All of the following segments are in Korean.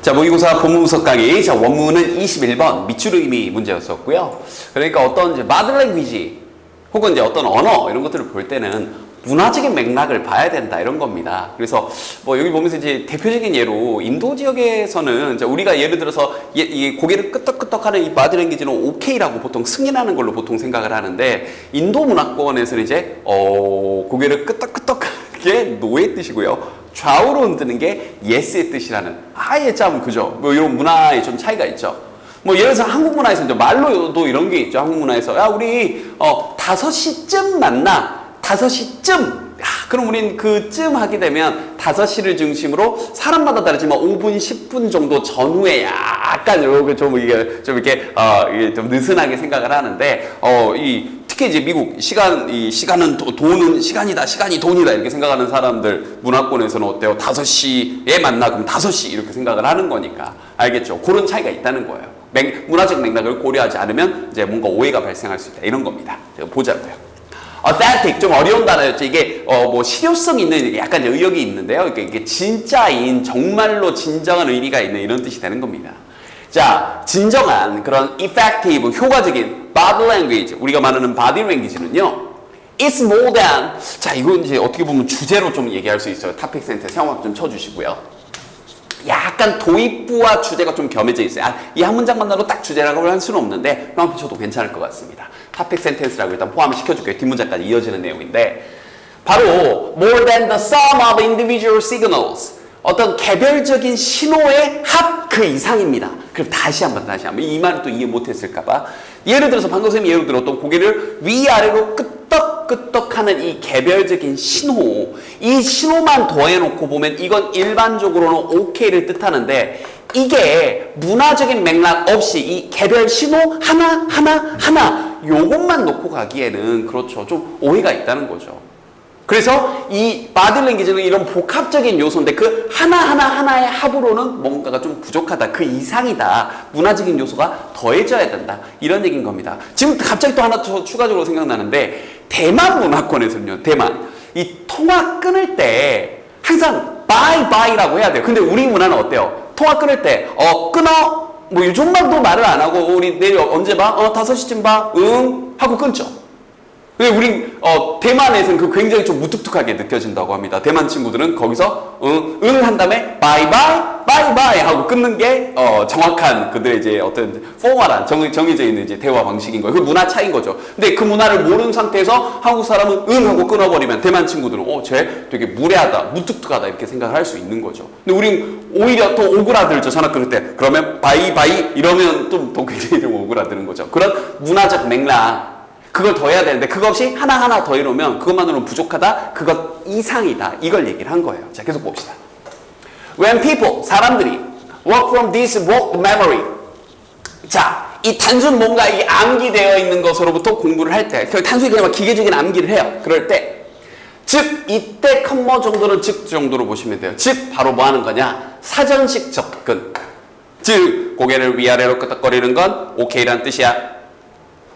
자, 모의고사 본문분석 강의. 자, 원문은 21번 밑줄 의미 문제였었고요. 그러니까 어떤 이제 body language 혹은 이제 어떤 언어 이런 것들을 볼 때는 문화적인 맥락을 봐야 된다 이런 겁니다. 그래서 뭐 여기 보면서 이제 대표적인 예로 인도 지역에서는 이제 우리가 예를 들어서 이 고개를 끄덕끄덕하는 이 body language는 오케이라고 보통 승인하는 걸로 보통 생각을 하는데 인도 문화권에서는 이제 고개를 끄덕끄덕하게 노의 뜻이고요. 좌우로 흔드는 게 yes의 뜻이라는 아예 참 그죠? 뭐 이런 문화에 좀 차이가 있죠. 뭐 예를 들어서 한국 문화에서 이제 말로도 이런 게 있죠. 한국 문화에서 야 우리 5시쯤 만나. 5시쯤. 그럼 우린 그쯤 하게 되면 5시를 중심으로 사람마다 다르지만 5분, 10분 정도 전후에 약간 이렇게 좀 이게 좀 느슨하게 생각을 하는데 특히 이제 미국 시간은 돈은 시간이다, 시간이 돈이다 이렇게 생각하는 사람들 문화권에서는 어때요? 5시에 만나 그럼 5시 이렇게 생각을 하는 거니까 알겠죠? 그런 차이가 있다는 거예요. 문화적 맥락을 고려하지 않으면 이제 뭔가 오해가 발생할 수 있다 이런 겁니다. 제가 보자고요. authentic 좀 어려운 단어였죠. 이게 뭐 실효성 있는 약간 의역이 있는데요. 이게 진짜인 정말로 진정한 의미가 있는 이런 뜻이 되는 겁니다. 자, 진정한 그런 effective 효과적인 body language 우리가 말하는 body language는요. It's more than 자 이건 이제 어떻게 보면 주제로 좀 얘기할 수 있어요. 토픽 센터에서 형광 좀 쳐주시고요. 약간 도입부와 주제가 좀 겸해져 있어요. 이 한 문장만으로 딱 주제라고 할 수는 없는데 형광 쳐도 괜찮을 것 같습니다. 토픽 센텐스라고 일단 포함을 시켜줄게요. 뒷문장까지 이어지는 내용인데 바로 more than the sum of individual signals 어떤 개별적인 신호의 합 그 이상입니다. 그럼 다시 한번 이 말을 또 이해 못했을까봐 예를 들어서 방금 선생님이 예로 들었던 고개를 위아래로 끄떡끄떡하는 이 개별적인 신호 이 신호만 더해놓고 보면 이건 일반적으로는 오케이를 뜻하는데 이게 문화적인 맥락 없이 이 개별 신호 하나 요것만 놓고 가기에는 그렇죠. 좀 오해가 있다는 거죠. 그래서 이 body language는 이런 복합적인 요소인데 그 하나의 합으로는 뭔가가 좀 부족하다. 그 이상이다. 문화적인 요소가 더해져야 된다. 이런 얘기인 겁니다. 지금 갑자기 또 하나 추가적으로 생각나는데 대만 문화권에서는요. 대만. 이 통화 끊을 때 항상 bye라고 해야 돼요. 근데 우리 문화는 어때요? 통화 끊을 때 끊어. 뭐 요즘만도 말을 안 하고 우리 내일 언제 봐? 5시쯤 봐. 응? 하고 끊죠. 근데 우리 대만에서는 그 굉장히 좀 무뚝뚝하게 느껴진다고 합니다. 대만 친구들은 거기서 응 한 다음에 바이바이 하고 끊는 게 정확한 그들의 이제 어떤 포멀한 정해져 있는 이제 대화 방식인 거예요. 그 문화 차이인 거죠. 근데 그 문화를 모르는 상태에서 한국 사람은 응 하고 끊어버리면 대만 친구들은 쟤 되게 무례하다, 무뚝뚝하다 이렇게 생각을 할 수 있는 거죠. 근데 우린 오히려 더 오그라들죠. 전화 끊을 때 그러면 바이바이 이러면 또 굉장히 좀 오그라드는 거죠. 그런 문화적 맥락 그걸 더해야 되는데 그거 없이 하나 더 이러면 그것만으로는 부족하다. 그것 이상이다. 이걸 얘기를 한 거예요. 자, 계속 봅시다. When people, 사람들이 work from this work memory. 자, 이 단순 뭔가 이 암기되어 있는 것으로부터 공부를 할 때 단순히 그냥 기계적인 암기를 해요. 그럴 때 즉, 이때 컴머 정도는 즉 정도로 보시면 돼요. 즉, 바로 뭐 하는 거냐? 사전식 접근. 즉, 고개를 위아래로 끄덕거리는 건 오케이라는 뜻이야.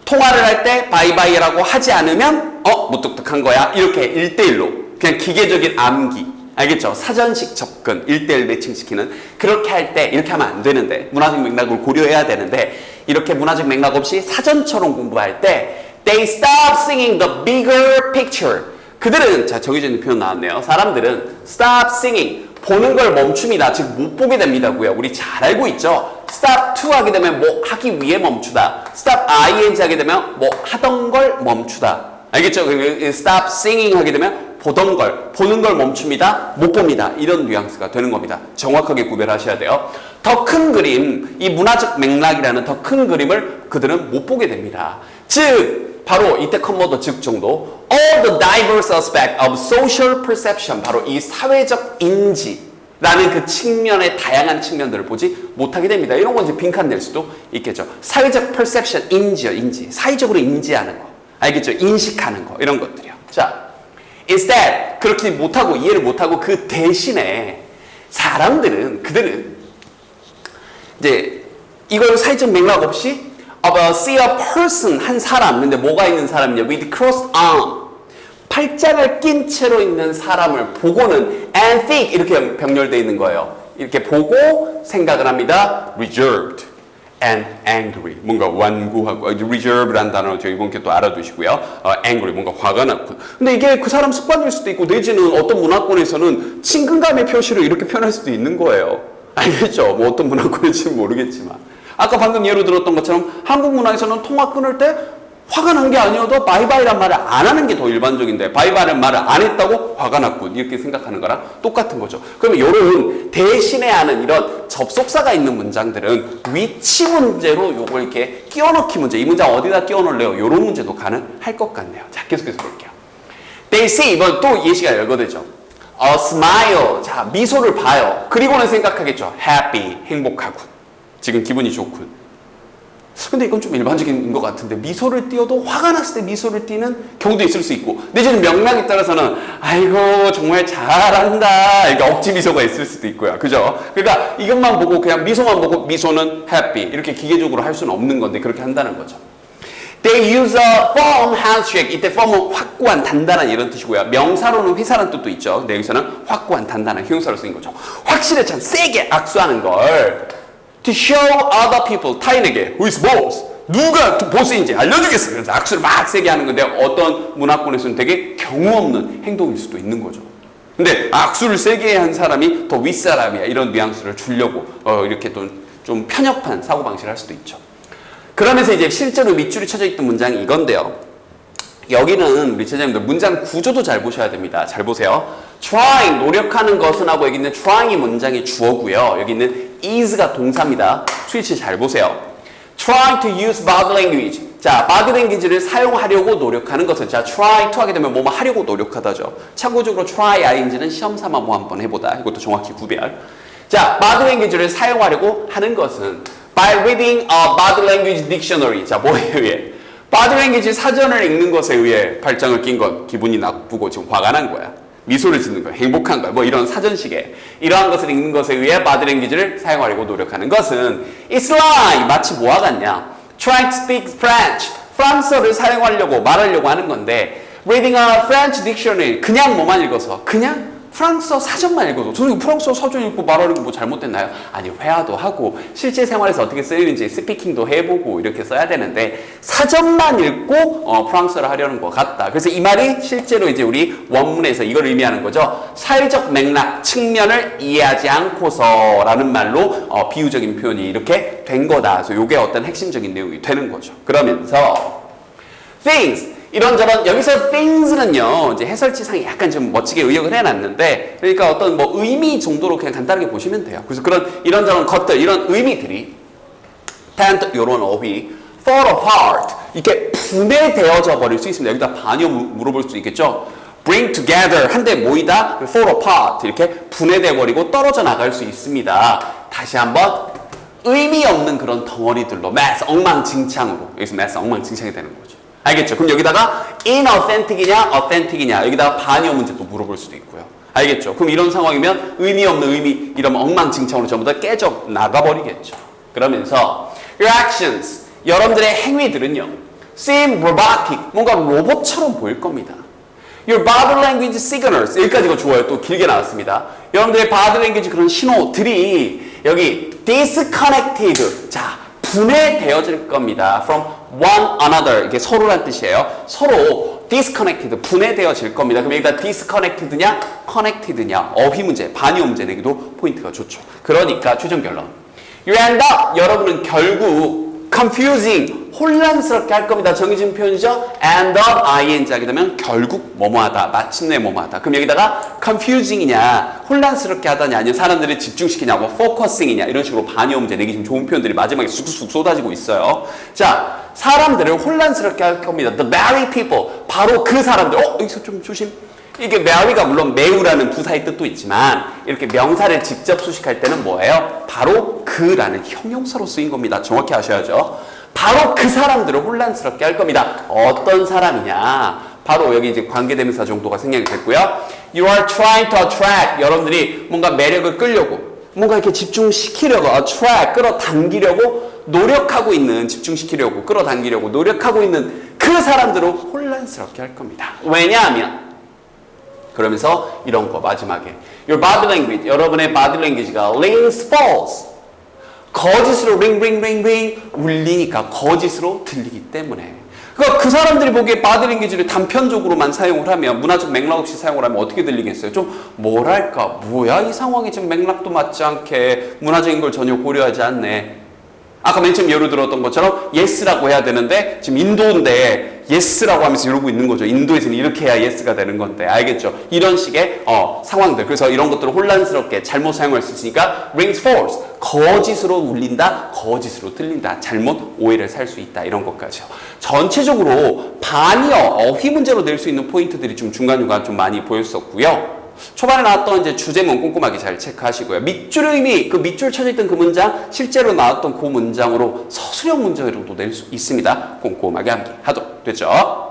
통화를 할 때 바이바이라고 하지 않으면 무뚝뚝한 거야. 이렇게 1대1로 그냥 기계적인 암기 알겠죠? 사전식 접근 1대1 매칭시키는 그렇게 할 때 이렇게 하면 안 되는데 문화적 맥락을 고려해야 되는데 이렇게 문화적 맥락 없이 사전처럼 공부할 때 They stop singing the bigger picture 그들은 자 정해져 있는 표현 나왔네요. 사람들은 stop singing 보는 걸 멈춥니다. 즉 못 보게 됩니다고요. 우리 잘 알고 있죠. stop to 하게 되면 뭐 하기 위해 멈추다. stop ing 하게 되면 뭐 하던 걸 멈추다. 알겠죠? stop singing 하게 되면 보던 걸, 보는 걸 멈춥니다. 못 봅니다. 이런 뉘앙스가 되는 겁니다. 정확하게 구별하셔야 돼요. 더 큰 그림, 이 문화적 맥락이라는 더 큰 그림을 그들은 못 보게 됩니다. 즉 바로 이때 컴머더 즉 정도 all the diverse aspect of social perception 바로 이 사회적 인지라는 그 측면의 다양한 측면들을 보지 못하게 됩니다. 이런 건 이제 빈칸 낼 수도 있겠죠. 사회적 perception 인지요. 인지. 사회적으로 인지하는 거. 알겠죠? 인식하는 거. 이런 것들이요. 자, instead 그렇게 못하고 이해를 못하고 그 대신에 그들은 이제 이걸 사회적 맥락 없이 see a person 한 사람 근데 뭐가 있는 사람이냐 with crossed arm 팔짱을 낀 채로 있는 사람을 보고는 and think 이렇게 병렬되어 있는 거예요. 이렇게 보고 생각을 합니다. reserved and angry. 뭔가 완고하고 reserved라는 단어를 저희 이번 또 알아두시고요. angry 뭔가 화가 났고. 근데 이게 그 사람 습관일 수도 있고 내지는 어떤 문화권에서는 친근감의 표시로 이렇게 표현할 수도 있는 거예요. 알겠죠? 뭐 어떤 문화권인지는 모르겠지만. 아까 방금 예로 들었던 것처럼 한국 문화에서는 통화 끊을 때 화가 난 게 아니어도 바이바이란 말을 안 하는 게 더 일반적인데 바이바이라는 말을 안 했다고 화가 났군 이렇게 생각하는 거랑 똑같은 거죠. 그러면 이런 대신해야 하는 이런 접속사가 있는 문장들은 위치 문제로 요걸 이렇게 끼워넣기 문제, 이 문장 어디다 끼워넣을래요? 이런 문제도 가능할 것 같네요. 자, 계속해서 볼게요. They see, 이번 또 예시가 열거되죠. A smile, 자 미소를 봐요. 그리고는 생각하겠죠. Happy, 행복하군. 지금 기분이 좋군. 근데 이건 좀 일반적인 것 같은데 미소를 띄어도 화가 났을 때 미소를 띄는 경우도 있을 수 있고 내지는 맥락에 따라서는 아이고 정말 잘한다 이렇게 억지 미소가 있을 수도 있고요. 그죠? 그러니까 이것만 보고 그냥 미소만 보고 미소는 happy 이렇게 기계적으로 할 수는 없는 건데 그렇게 한다는 거죠. They use a firm handshake. 이때 firm은 확고한 단단한 이런 뜻이고요. 명사로는 회사라는 뜻도 있죠. 근데 여기서는 확고한 단단한 형용사로 쓰인 거죠. 확실히 참 세게 악수하는 걸 to show other people, 타인에게 who is boss, 누가 보스인지 알려주겠어요. 그래서 악수를 막 세게 하는 건데 어떤 문화권에서는 되게 경우 없는 행동일 수도 있는 거죠. 근데 악수를 세게 한 사람이 더 윗사람이야 이런 뉘앙스를 주려고 이렇게 좀 편협한 사고방식을 할 수도 있죠. 그러면서 이제 실제로 밑줄이 쳐져 있던 문장이 이건데요. 여기는 우리 제자님들 문장 구조도 잘 보셔야 됩니다. 잘 보세요. trying, 노력하는 것은 하고 여기 있는 trying이 문장의 주어고요. 여기 있는 is가 동사입니다. 스위치 잘 보세요. trying to use body language. 자, body language를 사용하려고 노력하는 것은 자, try to 하게 되면 뭐뭐 하려고 노력하다죠. 참고적으로 try ing는 시험 삼아 뭐 한번 해보다. 이것도 정확히 구별. 자, body language를 사용하려고 하는 것은 by reading a body language dictionary. 자, 뭐에 의해? body language 사전을 읽는 것에 의해 발장을 낀 건 기분이 나쁘고 지금 화가 난 거야. 미소를 짓는 거야. 행복한 거야. 뭐 이런 사전식에 이러한 것을 읽는 것에 의해 body language를 사용하려고 노력하는 것은 It's like 마치 뭐와 같냐? Trying to speak French. 프랑스어를 사용하려고 말하려고 하는 건데 Reading a French dictionary. 그냥 뭐만 읽어서 그냥 프랑스어 사전만 읽어도 저는 프랑스어 사전 읽고 말하는 게 뭐 잘못됐나요? 아니 회화도 하고 실제 생활에서 어떻게 쓰이는지 스피킹도 해보고 이렇게 써야 되는데 사전만 읽고 프랑스어를 하려는 것 같다. 그래서 이 말이 실제로 이제 우리 원문에서 이걸 의미하는 거죠. 사회적 맥락 측면을 이해하지 않고서라는 말로 비유적인 표현이 이렇게 된 거다. 그래서 이게 어떤 핵심적인 내용이 되는 거죠. 그러면서 things 이런저런 여기서 things는요 이제 해설지상에 약간 좀 멋지게 의역을 해놨는데 그러니까 어떤 뭐 의미 정도로 그냥 간단하게 보시면 돼요. 그래서 그런 이런저런 것들 이런 의미들이 tend 이런 어휘 fall apart 이렇게 분해되어져 버릴 수 있습니다. 여기다 반여 물어볼 수 있겠죠. bring together 한데 모이다 fall apart 이렇게 분해돼 버리고 떨어져 나갈 수 있습니다. 다시 한번 의미 없는 그런 덩어리들로 mess 엉망진창으로 여기서 mess 엉망진창이 되는 거죠. 알겠죠? 그럼 여기다가 inauthentic이냐, authentic이냐 여기다가 반여 문제도 물어볼 수도 있고요. 알겠죠? 그럼 이런 상황이면 의미 없는 의미 이러면 엉망진창으로 전부 다 깨져 나가버리겠죠. 그러면서 your actions 여러분들의 행위들은요 seem robotic 뭔가 로봇처럼 보일 겁니다. Your body language signals 여기까지 이거 좋아요. 또 길게 나왔습니다. 여러분들의 body language 그런 신호들이 여기 disconnected 자 분해되어질 겁니다. From one another 이게 서로란 뜻이에요. 서로 disconnected 분해되어질 겁니다. 그럼 여기다 disconnected냐, connected냐 어휘 문제, 반여 문제 내기도 포인트가 좋죠. 그러니까 최종 결론. You end up 여러분은 결국 confusing 혼란스럽게 할 겁니다. 정해진 표현이죠. end up ing 하게 되면 결국 뭐뭐하다, 마침내 뭐뭐하다. 그럼 여기다가 confusing이냐, 혼란스럽게 하다냐, 아니면 사람들을 집중시키냐, 뭐 focusing이냐 이런 식으로 반여 문제 내기 좀 좋은 표현들이 마지막에 쑥쑥 쏟아지고 있어요. 자, 사람들을 혼란스럽게 할 겁니다. The very people 바로 그 사람들. 여기서 좀 조심. 이게 very가 물론 매우라는 부사의 뜻도 있지만 이렇게 명사를 직접 수식할 때는 뭐예요? 바로 그라는 형용사로 쓰인 겁니다. 정확히 아셔야죠. 바로 그 사람들을 혼란스럽게 할 겁니다. 어떤 사람이냐? 바로 여기 이제 관계대명사 정도가 생략이 됐고요. You are trying to attract. 여러분들이 뭔가 매력을 끌려고, 뭔가 이렇게 집중시키려고, attract, 끌어당기려고 노력하고 있는, 집중시키려고, 끌어당기려고 노력하고 있는 그 사람들을 혼란스럽게 할 겁니다. 왜냐하면 그러면서 이런 거 마지막에 Your body language, 여러분의 body language가 rings false. 거짓으로 ring ring ring ring 울리니까 거짓으로 들리기 때문에. 그러니까 그 사람들이 보기에 body language를 단편적으로만 사용을 하면 문화적 맥락 없이 사용을 하면 어떻게 들리겠어요? 좀 뭐랄까 뭐야 이 상황이 지금 맥락도 맞지 않게 문화적인 걸 전혀 고려하지 않네. 아까 맨 처음 예로 들었던 것처럼 yes라고 해야 되는데 지금 인도인데 yes라고 하면서 이러고 있는 거죠. 인도에서는 이렇게 해야 yes가 되는 건데 알겠죠? 이런 식의 상황들. 그래서 이런 것들을 혼란스럽게 잘못 사용할 수 있으니까 rings false. 거짓으로 울린다, 거짓으로 들린다, 잘못 오해를 살 수 있다 이런 것까지요. 전체적으로 반이어 어휘 문제로 낼 수 있는 포인트들이 좀 중간중간 좀 많이 보였었고요. 초반에 나왔던 이제 주제문 꼼꼼하게 잘 체크하시고요. 밑줄 의미, 그 밑줄 쳐져 있던 그 문장, 실제로 나왔던 그 문장으로 서술형 문제로도 낼 수 있습니다. 꼼꼼하게 암기하도록 됐죠?